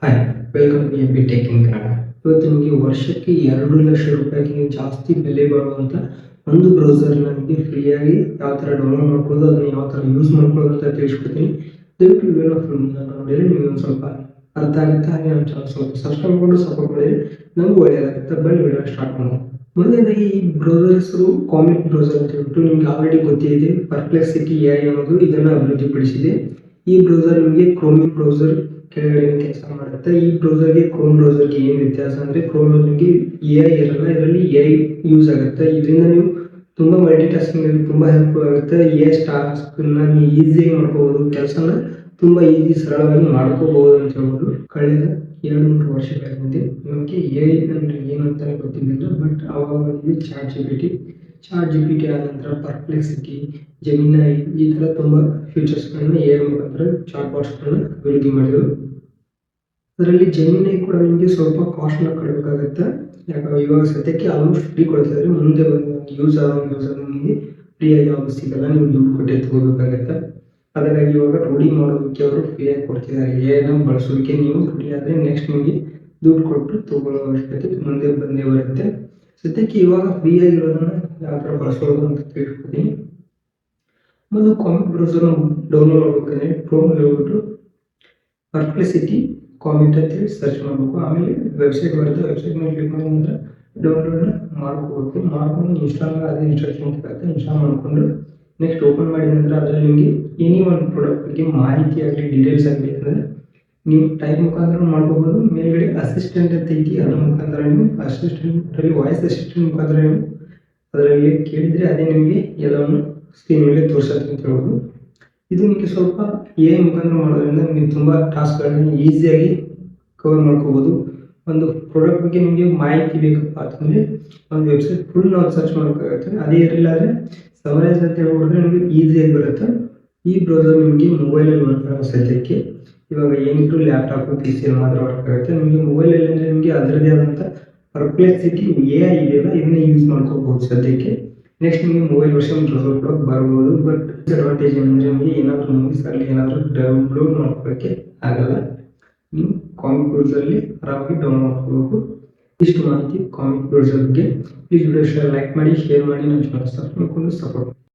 Hi, welcome to M B tech in Kannada. ಇವತ್ತು ನಿಮಗೆ ವರ್ಷಕ್ಕೆ 2,00,000 ರೂಪಾಯಿಗೆ ಜಾಸ್ತಿ ಬೆಲೆ ಬರುವಂಥ ಒಂದು ಬ್ರೌಸರ್ನ ನಿಮಗೆ ಫ್ರೀಯಾಗಿ ಯಾವ ಥರ ಡೌನ್ಲೋಡ್ ಮಾಡ್ಕೊಳ್ಳೋದು, ಅದನ್ನು ಯಾವ ಥರ ಯೂಸ್ ಮಾಡ್ಕೊಳ್ಳೋದು ಅಂತ ತಿಳಿಸ್ಕೊಡ್ತೀನಿ. ದಯವಿಟ್ಟು ವಿಡಿಯೋನ ಫುಲ್ನ ನೋಡಿದರೆ ನಿಮಗೆ ಒಂದು ಸ್ವಲ್ಪ ಅರ್ಥ ಆಗುತ್ತೆ. ಹಾಗೆ ನಮ್ಮ ಚಾನಲ್ ಸ್ವಲ್ಪ ಸಬ್ಸ್ಕ್ರೈಬ್ ಮಾಡಿ ಸಪೋರ್ಟ್ ಮಾಡಿದರೆ ನಮಗೂ ಒಳ್ಳೆಯದಾಗುತ್ತೆ. ಬನ್ನಿ ವಿಡಿಯೋ ಸ್ಟಾರ್ಟ್ ಮಾಡೋಣ. ಮೊದಲನೇದಾಗಿ ಈ ಬ್ರೌಸರ್ ಹೆಸರು ಕಾಮಿಕ್ ಬ್ರೌಸರ್ ಅಂತ ಹೇಳ್ಬಿಟ್ಟು ನಿಮ್ಗೆ ಆಲ್ರೆಡಿ ಗೊತ್ತಿದೆ. ಪರ್ಪ್ಲೆಕ್ಸಿಟಿ AI ಅನ್ನೋದು ಇದನ್ನು ಅಭಿವೃದ್ಧಿಪಡಿಸಿದೆ. ಈ ಬ್ರೌಸರ್ ನಿಮಗೆ ಕ್ರೋಮಿಕ್ ಬ್ರೌಸರ್ ಕೆಳಗಡೆ ಕೆಲಸ ಮಾಡುತ್ತೆ. ಈ ಬ್ರೌಸರ್ಗೆ ಕ್ರೋಮ್ ಬ್ರೌಸರ್ಗೆ ಏನು ವ್ಯತ್ಯಾಸ ಅಂದರೆ, ಕ್ರೋಮ್ ನಿಮಗೆ AI ಇರಲ್ಲ, ಇದರಲ್ಲಿ AI ಯೂಸ್ ಆಗುತ್ತೆ. ಇದರಿಂದ ನೀವು ತುಂಬ ಮಲ್ಟಿಟಾಸ್ಕಿಂಗ್ ತುಂಬ ಹೆಲ್ಪ್ಫುಲ್ ಆಗುತ್ತೆ. AI ಟಾಸ್ಕನ್ನ ನೀವು ಈಸಿಯಾಗಿ ಮಾಡ್ಕೋಬೋದು, ಕೆಲಸನ ತುಂಬ ಈಸಿ ಸರಳವಾಗಿ ಮಾಡ್ಕೋಬಹುದು ಅಂತ ಹೇಳ್ಬೋದು. ಕಳೆದ 2-3 ವರ್ಷಗಳ ಹಿಂದೆ ನಮಗೆ AI ಅಂದರೆ ಏನು ಅಂತಲೇ ಗೊತ್ತಿರಲಿಲ್ಲ. ಬಟ್ ಆವಾಗ ಚಾಟ್ ಜಿಪಿಟಿ ಆದ ನಂತರ ಪರ್ಪ್ಲೆಕ್ಸಿಟಿ, ಜೆಮಿನೈ ಈ ಥರ ತುಂಬ ಫೀಚರ್ಸ್ಗಳನ್ನ AI ಮುಖಾಂತರ ಚಾಟ್ ಬಾಟ್ಸ್ಗಳನ್ನ ಅಭಿವೃದ್ಧಿ ಮಾಡಿದರು. ಅದರಲ್ಲಿ ಜೆಮಿನೈ ಕೂಡ ನಿಮಗೆ ಸ್ವಲ್ಪ ಕಾಸ್ಟ್ನ ಕಟ್ಟಬೇಕಾಗುತ್ತೆ. ಯಾಕಂದ್ರೆ ಇವಾಗ ಸದ್ಯಕ್ಕೆ ಆಲ್ಮೋಸ್ಟ್ ಫ್ರೀ ಕೊಡ್ತಿದ್ದಾರೆ. ಮುಂದೆ ಯೂಸ್ ಆದ ನಿಮಗೆ ಫ್ರೀಯಾಗಿ ಯಾವುದು ಸಿಗಲ್ಲ, ನೀವು ದುಡ್ಡು ಕೊಟ್ಟೆ ತಗೋಬೇಕಾಗತ್ತೆ. ಹಾಗಾಗಿ ಇವಾಗ ರೂಢಿ ಮಾಡೋದಕ್ಕೆ ಅವರು ಫ್ರೀಯಾಗಿ ಕೊಡ್ತಿದ್ದಾರೆ. AI ಬಳಸೋದಕ್ಕೆ ನೀವು ಫ್ರೀ ಆದರೆ ನೆಕ್ಸ್ಟ್ ನಿಮಗೆ ದುಡ್ಡು ಕೊಟ್ಟು ತಗೊಳ್ಳೋ ಅವಶ್ಯಕತೆ ಮುಂದೆ ಬಂದೇ ಬರುತ್ತೆ. ಸದ್ಯಕ್ಕೆ ಇವಾಗ ಫ್ರೀ ಆಗಿರೋದನ್ನ ಯಾವ ಥರ ಬಳಸೋದು ಅಂತ ತಿಳ್ಕೊತೀನಿ. ಮೊದಲು ಕಾಮಿಕ್ ಬ್ರೌಸರ್ ಡೌನ್ಲೋಡ್ ಮಾಡ್ಬೇಕಂದ್ರೆ ಕ್ರೋಮ್ ಹೋಗ್ಬಿಟ್ಟು ಪರ್ಪ್ಲೆಕ್ಸಿಟಿ ಕಾಮಿಕ್ ಅಂತೇಳಿ ಸರ್ಚ್ ಮಾಡಬೇಕು. ಆಮೇಲೆ ವೆಬ್ಸೈಟ್ ಬರುತ್ತೆ, ವೆಬ್ಸೈಟ್ ಮೇಲೆ ಕ್ಲಿಕ್ ಮಾಡಿ ನಂತರ ಡೌನ್ಲೋಡ್ನ ಮಾಡ್ಕೋಬೇಕು. ಮಾಡ್ಕೊಂಡು ಅದೇ ಇನ್ಸ್ಟ್ರಕ್ಷನ್ ಕೇಳುತ್ತೆ, ಇನ್ಸ್ಟಾಲ್ ಮಾಡಿಕೊಂಡು ನೆಕ್ಸ್ಟ್ ಓಪನ್ ಮಾಡಿದ ನಂತರ ಅದರಲ್ಲಿ ನಿಮಗೆ ಎನಿ ಒಂದು ಪ್ರಾಡಕ್ಟ್ ಬಗ್ಗೆ ಮಾಹಿತಿ ಆಗಲಿ ಡೀಟೇಲ್ಸ್ ಆಗಲಿ ಅಂದರೆ ನೀವು ಟೈಪ್ ಮುಖಾಂತರ ಮಾಡ್ಕೋಬೋದು. ಮೇಲ್ಗಡೆ ಅಸಿಸ್ಟೆಂಟ್ ಅಂತ ಐತಿ, ಅದರ ಮುಖಾಂತರ ನೀವು ಅಸಿಸ್ಟೆಂಟಲ್ಲಿ ವಾಯ್ಸ್ ಅಸಿಸ್ಟೆಂಟ್ ಮುಖಾಂತರ ನೀವು ಅದರಲ್ಲಿ ಕೇಳಿದರೆ ಅದೇ ನಿಮಗೆ ಎಲ್ಲವನ್ನು ಸ್ಕ್ರೀನ್ ಮೇಲೆ ತೋರಿಸುತ್ತೆ ಅಂತ ಹೇಳ್ಬೋದು. ಇದು ನಿಮಗೆ ಸ್ವಲ್ಪ AI ಮುಖಾಂತರ ಮಾಡೋದ್ರಿಂದ ನಿಮಗೆ ತುಂಬ ಟಾಸ್ಕ್ಗಳನ್ನ ಈಸಿಯಾಗಿ ಕವರ್ ಮಾಡ್ಕೋಬೋದು. ಒಂದು ಪ್ರಾಡಕ್ಟ್ ಬಗ್ಗೆ ನಿಮಗೆ ಮಾಹಿತಿ ಬೇಕಪ್ಪ ಅಂತಂದರೆ ಒಂದು ವೆಬ್ಸೈಟ್ ಫುಲ್ ನಾವು ಸರ್ಚ್ ಮಾಡೋಕ್ಕಾಗುತ್ತೆ. ಅದೇ ಇರಲಿಲ್ಲ ಆದರೆ ಸಮರೈಸ್ ಅಂತ ಹೇಳ್ಬಿಟ್ರೆ ನಿಮಗೆ ಈಸಿಯಾಗಿ ಬರುತ್ತೆ. ಈ ಬ್ರೌಸರ್ ನಿಮಗೆ ಮೊಬೈಲಲ್ಲಿ ವರ್ಕ್ ಆಗೋ ಸದ್ಯಕ್ಕೆ ಇವಾಗ ಏನಿದ್ರು ಲ್ಯಾಪ್ಟಾಪು PC ಮಾತ್ರ ವರ್ಕ್ ಆಗುತ್ತೆ. ನಿಮಗೆ ಮೊಬೈಲಲ್ಲಿ ಅಂದರೆ ನಿಮಗೆ ಅದರದೇ ಆದಂಥ ಪರ್ಪ್ಲೆಕ್ಸಿಟಿ AI ಇದೆಯಲ್ಲ, ಇದನ್ನೇ ಯೂಸ್ ಮಾಡ್ಕೋಬೋದು ಸದ್ಯಕ್ಕೆ. ನೆಕ್ಸ್ಟ್ ನಿಮಗೆ ಮೊಬೈಲ್ ವರ್ಷನ್ ಬ್ರೌಸರ್ ಕೂಡ ಬರ್ಬೋದು. ಬಟ್ ಡಿಸ್ಅಡ್ವಾಂಟೇಜ್ ಏನಂದರೆ ನಿಮಗೆ ಏನಾದರೂ ಮೂವೀಸ್ ಆಗಲಿ ಏನಾದರೂ ಡೌನ್ಲೋಡ್ ಮಾಡ್ಕೊಳ್ಳೋಕ್ಕೆ ಆಗಲ್ಲ. ನೀವು ಕಾಮಿಕ್ ಬ್ರೌಸರಲ್ಲಿ ಆರಾಮಾಗಿ ಡೌನ್ಲೋಡ್ ಮಾಡ್ಕೋಬೇಕು. ಇಷ್ಟು ಮಾಹಿತಿ ಕಾಮಿಕ್ ಬ್ರೌಸರ್ ಬಗ್ಗೆ. ಪ್ಲೀಸ್ ವಿಡಿಯೋ ಲೈಕ್ ಮಾಡಿ, ಶೇರ್ ಮಾಡಿ, ನಮ್ಮ ಚಾನಲ್ ಸಬ್ಸ್ಕ್ರೈಬ್ ಮಾಡಿಕೊಂಡು ಸಪೋರ್ಟ್ ಮಾಡಿ.